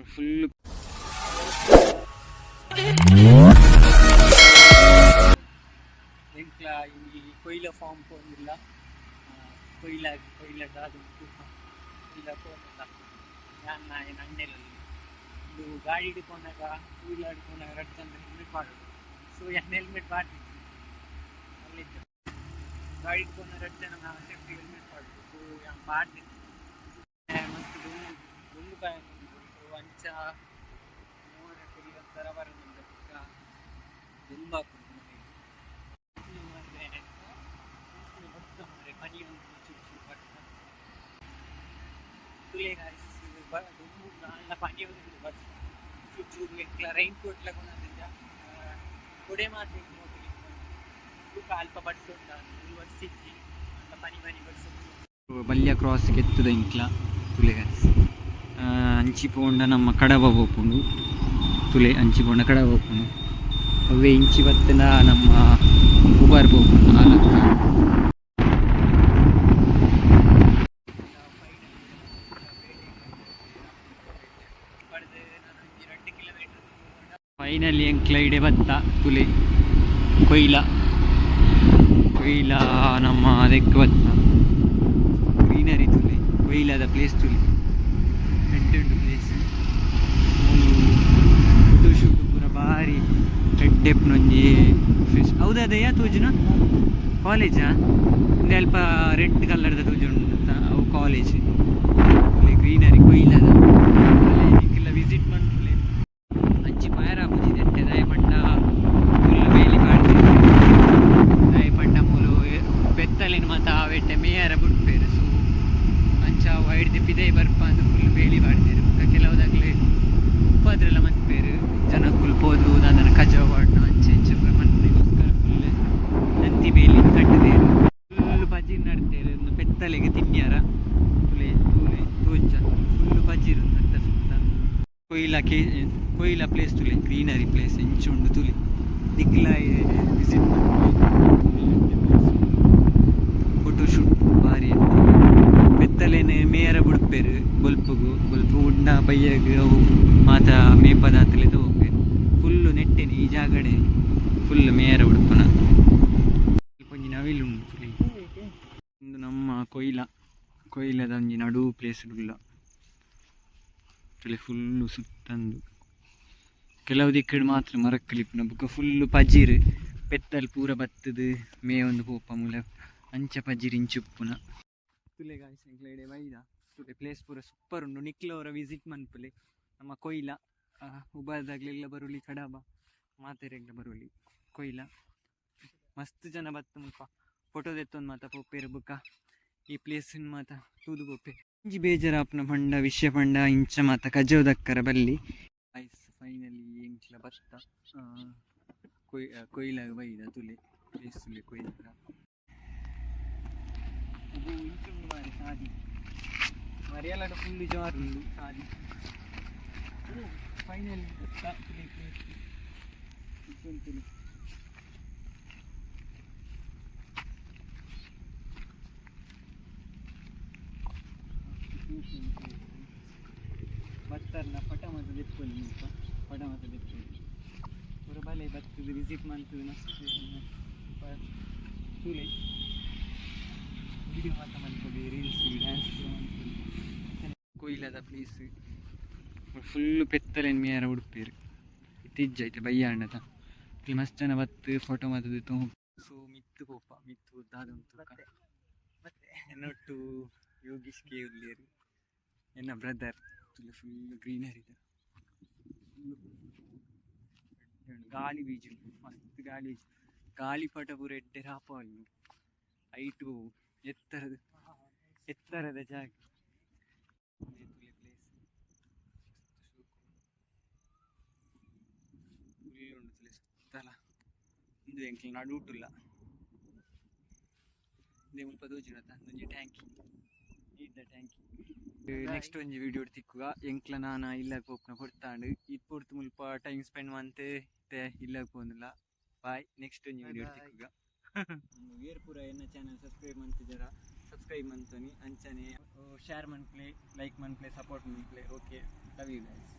Full ಎಂಕ್ಲ ಈ ಕೊಯ್ಲ form ಪೋಂದಿಲ್ಲ ಕೊಯ್ಲದ ಕೊಯ್ಲ ಪೋನಿಲ್ಲ ಯಾನ್ ಏನು ಅಂಡೆಲಲ್ಲಿ ಇದು ಗಾಡಿ ಹಿಡ್ಕೊಂಡಾಗ ವೀಲ್ ಹಿಡ್ಕೊಂಡಾಗ ರಡ್ತಂದ್ರೆ ಹೆಲ್ಮೆಟ್ ಮಾಡೋದು. ಸೊ ಯಾನ್ ಹೆಲ್ಮೆಟ್ ಮಾಡ್ತಿದ್ವಿ ಅಲ್ಲಿದ್ದ ಗಾಡಿ ಹಿಡ್ಕೊಂಡಾಗ ರಡ್ತನ ಸೇಫ್ಟಿ ಹೆಲ್ಮೆಟ್ ಮಾಡೋದು. ಸೊ ಯಾನ್ ಮಾಡ್ತಿದ್ವಿ ಮಸ್ತ್ ದುಂಡು ಕಾಯ ಸೊ ಅಂಚ ಮೋರ ಕೊಯ್ಲಂತರ ಬರೋದಿಲ್ಲ ದುಂಬಾಕು ಪನಿ ಪನಿ ರೈನ್ ಕೋಟ್ ಕೊಡೆ ಮಾತ್ರ ಅಲ್ಪ ಬಡ್ಸೋಂಡ ವರ್ಷಿಕ್ಕಿ ಪನಿ ಪನಿ ಬಡ್ಸೋ ಬಲ್ಯ ಕ್ರಾಸ್ ಎತ್ತದ ಇಂಕ್ಲ ತುಲೆ ಅಂಚಿ ಪೋಂಡ ನಮ್ಮ ಕಡವ ಬೋಪುಂಡು ತುಲೆ ಅಂಚಿ ಪೋಂಡ ಕಡವ ಬೋಪುಂಡು ಅವೇ ಇಂಚಿ ಬತ್ತನ ನಮ್ಮ ಉಬಾರ್ ಬೋಪುಂಡು ಆಲಕ್ಕ ಫೈನಲಿ ಎಂಕ್ಲ ಇಡೆ ಬತ್ತ ತುಲೆ ಕೊಯ್ಲ ನಮ್ಮ ಅದಕ್ಕೆ ಬತ್ತ ಗ್ರೀನರಿ ತುಲೆ ಕೊಯ್ಲದ ಪ್ಲೇಸ್ ತುಲೆ ಹೆಡ್ಡು ಪ್ಲೇಸ್ ಫೋಟೋ ಶೂಟ್ ಪೂರ ಭಾರಿ ಹೆಡ್ಡೆಪ್ನೊಂಜಿ ಫಿಶ್ ಹೌದದಯ್ಯ ತೂಜುನ ಕಾಲೇಜಾ ಒಂದೇ ಅಲ್ಪ ರೆಡ್ ಕಲರ್ದ ತೂಜುಂಡ ಅವು ಕಾಲೇಜ್ ಗ್ರೀನರಿ ಕೊಯ್ಲದ ಇದಕ್ಕೆಲ್ಲ ವಿಸಿಟ್ ಮಾಡ್ತಲೆ ಅಂಚಿ ಮಾಯರ ಬುದಿದೆ ದಯಪಂಡ ಫುಲ್ ಬೇಲಿ ಮಾಡ್ತೀವಿ ದಯಪಂಡ ಮೂಲು ಬೆತ್ತಲಿನ ಮತ ಆವೆಟ್ಟೆ ಮೇಯರ ಬಿಟ್ಪೇರು ಸೊ ಅಂಚ ವೈಡ್ದು ಪಿದೈ ಬರ್ಪ ಅಂತ ಫುಲ್ ಬೇಲಿ ಮಾಡ್ತೀರು ಕೆಲವುದಾಗಲೇ ಉಪ್ಪದ್ರೆಲ್ಲ ಮನ್ಪೇರು ಜನ ಕುಲ್ಪೋದು ಅದನ್ನು ಕಜವಾಡ್ನ ಅಂಚೆ ಇಂಚೆ ಮನ್ಪೇಗೋಸ್ಕರ ಫುಲ್ ನಂತಿ ಬೇಲಿ ಕಟ್ಟದೇರು ಫುಲ್ ಬಜ್ಜಿ ನಡ್ತೇರು ಒಂದು ಬೆತ್ತಲೆಗೆ ತಿನ್ಯಾರ ತುಲೆ ತೂಜ ಫುಲ್ ಬಜ್ಜಿರು ನಟ್ಟ ಸುತ್ತ ಕೊಯ್ಲ ಪ್ಲೇಸ್ ತುಲೆ ಗ್ರೀನರಿ ಪ್ಲೇಸ್ ಇಂಚುಂಡು ತುಲೆ ದಿಕ್ಲ ವಿಸಿಟ್ ಫೋಟೋ ಶೂಟ್ ಭಾರಿ ಬೆತ್ತಲೇನೆ ಮೇಯರ ಬಿಡ್ಪೇರು ಬೊಲ್ಪು ಉಂಡ ಬಯ್ಯಗ ಅವು ಮಾತ ಮೇಪದಾತಲೆದ ಹೋಗ್ಬೇರು ಫುಲ್ಲು ನೆಟ್ಟೆನೆ ಈ ಜಾಗಡೆ ಫುಲ್ ಮೇಯರ ಬಿಡ್ಪನ ಕೊಂಚ ನವಿಲುಂಡು ತುಲೆ ಒಂದು ನಮ್ಮ ಕೊಯ್ಲದ ಒಂಜಿ ನಡು ಪ್ಲೇಸ್ಡುಲ್ಲ ತುಲೆ ಫುಲ್ಲು ಸುತ್ತಂದು ಕೆಲವು ದಿಕ್ಕಡು ಮಾತ್ರ ಮರಕ್ಕಲಿಪ್ಪುನ ಬುಕ್ಕ ಫುಲ್ಲು ಪಜಿರು ಪೆತ್ತಲ್ ಪೂರ ಬತ್ತದು ಮೇ ಒಂದು ಪೋಪ ಮೂಲ ಅಂಚ ಪಜಿರು ಇಂಚುಪ್ಪುನ ತುಲೆ ಗಾಯ್ಸಂಕ್ಲೆಡೆ ವೈದ ತುಲೆ ಪ್ಲೇಸ್ ಪೂರ ಸೂಪರ್ ಉಂಡು ನಿಕ್ಲವರ ವಿಸಿಟ್ ಮನ್ಪುಲೆ ನಮ್ಮ ಕೊಯ್ಲ ಉಬಾರ್ದಾಗ್ಲೆಲ್ಲ ಬರುಲಿ ಕಡಬ ಮಾತೆರೆಗ್ಲ ಬರುಲಿ ಕೊಯ್ಲ ಮಸ್ತ್ ಜನ ಬತ್ತು ಮುಲ್ಪ ಫೋಟೋ ದೆತ್ತೊಂದು ಮಾತ ಪೋಪೇರು ಬುಕ್ಕ ಈ ಪ್ಲೇಸಿನ ಮಾತ ತೂದು ಪೋಪೇರು ಇಂಜಿ ಬೇಜಾರಾಪ್ನ ಪಂಡ ವಿಷಯ ಪಂಡ ಇಂಚ ಮಾತ ಕಜೋದಕ್ಕರ ಬಲ್ಲಿ ಫೈನಲಿ ಎಂಕ್ಲ ಬತ್ತ ಕೊಯ್ಲಾಗ ಬೈದ ತುಲೆ ಪ್ಲೇಸ್ ತುಲೆ ಕೊಯ್ಲಾಗ ಅದು ಇಂಚುಂಡು ಮಾರಿ ಸಾದಿ ಮರಿಯಲಾಡ ಫುಲ್ಲು ಜಾರುಂಡು ಸಾದಿ ಫೈನಲಿ ಬತ್ತ ತುಲೆ ಪ್ಲೇಸ್ ತುಲೆ ಬತ್ತರ್ನ ಪಟ ಮಾತ ದೆಪ್ಪೊಲಿ ಮುಲ್ಪ ಪಟ ಮಾತ ದೆಪ್ಪೊಲಿ ಪೂರ ಬಲೆ ಬತ್ತದು ವಿಸಿಟ್ ಮಾಡ್ತದೆ ಮಸ್ತ್ ತುಲೆ ವಿಡಿಯೋ ಮಾತ ಮಾಡ್ತದೆ ರೀಲ್ಸ್ ಡ್ಯಾನ್ಸ್ ಮಾಡ್ತದೆ ಕೊಯ್ಲದ ಪ್ಲೇಸ್ ಫುಲ್ಲು ಪೆತ್ತಲೇನು ಮೇಯರ ಉಡುಪೇರು ಇತ್ತಿಜ್ಜೈತೆ ಬಯ್ಯಾಂಡದ ಇಲ್ಲಿ ಮಸ್ತ್ ಜನ ಬತ್ತು ಫೋಟೋ ಮಾತದು ಸೊ ಮಿತ್ತು ಪೋಪ ಮಿತ್ತು ಉದ್ದಾದ ಉಂಟು ಮತ್ತೆ ನೊಟ್ಟು ಯೋಗೀಶ್ ಕೆ ಉಲ್ಲೇರು ಎನ್ನ ಬ್ರದರ್ ಫುಲ್ ಗ್ರೀನರಿ ಗಾಳಿ ಬೀಜು ಮಸ್ತ್ ಗಾಳಿ ಬೀಜು ಗಾಳಿಪಟ ಪೂರ ಎಡ್ಡೆ ರಾಪವಲ್ಲಿ ಹೈಟು ಎತ್ತರದ ಜಾಗ ಪ್ಲೇಸ್ ಫುಲ್ ಉಂಡು ತುಲೆ ಸುತ್ತಲ ಇಂದು ಎಂಕ್ಲ ನಡುಟುಲ್ಲ ಇಂದೆ ಮುಲ್ಪ ತೋಜಿನತ ಒಂಜಿ ಟ್ಯಾಂಕಿ ಇದ್ದ ಟ್ಯಾಂಕಿ ನೆಕ್ಸ್ಟ್ ಒಂಜಿ ವಿಡಿಯೋ ತಿಕ್ಕುಗ ಎಂಕ್ಲ ನಾನ ಇಲ್ಲಗ್ ಪೋಪುನ ಕೊಡ್ತಾಂಡು ಇದು ಪೊರ್ತು ಮುಲ್ಪ ಟೈಮ್ ಸ್ಪೆಂಡ್ ಮಂತೆ ಇಲ್ಲಗ್ ಪೋನುಲ್ಲ ಬಾಯ್ ನೆಕ್ಸ್ಟ್ ಒಂಜಿ ವಿಡಿಯೋ ತಿಕ್ಕುಗ ವೇರ್ ಪೂರ ಎನ್ನ ಚಾನಲ್ ಸಬ್ಸ್ಕ್ರೈಬ್ ಮಂತಿದ್ದಾರ ಸಬ್ಸ್ಕ್ರೈಬ್ ಮಂತೊನಿ ಅಂಚನೆ ಶೇರ್ ಮನ್ಪ್ಲೆ ಲೈಕ್ ಮನ್ಪ್ಲೆ ಸಪೋರ್ಟ್ ಮನ್ಪ್ಲೆ ಓಕೆ ಲವ್ ಯು ಗೈಸ್.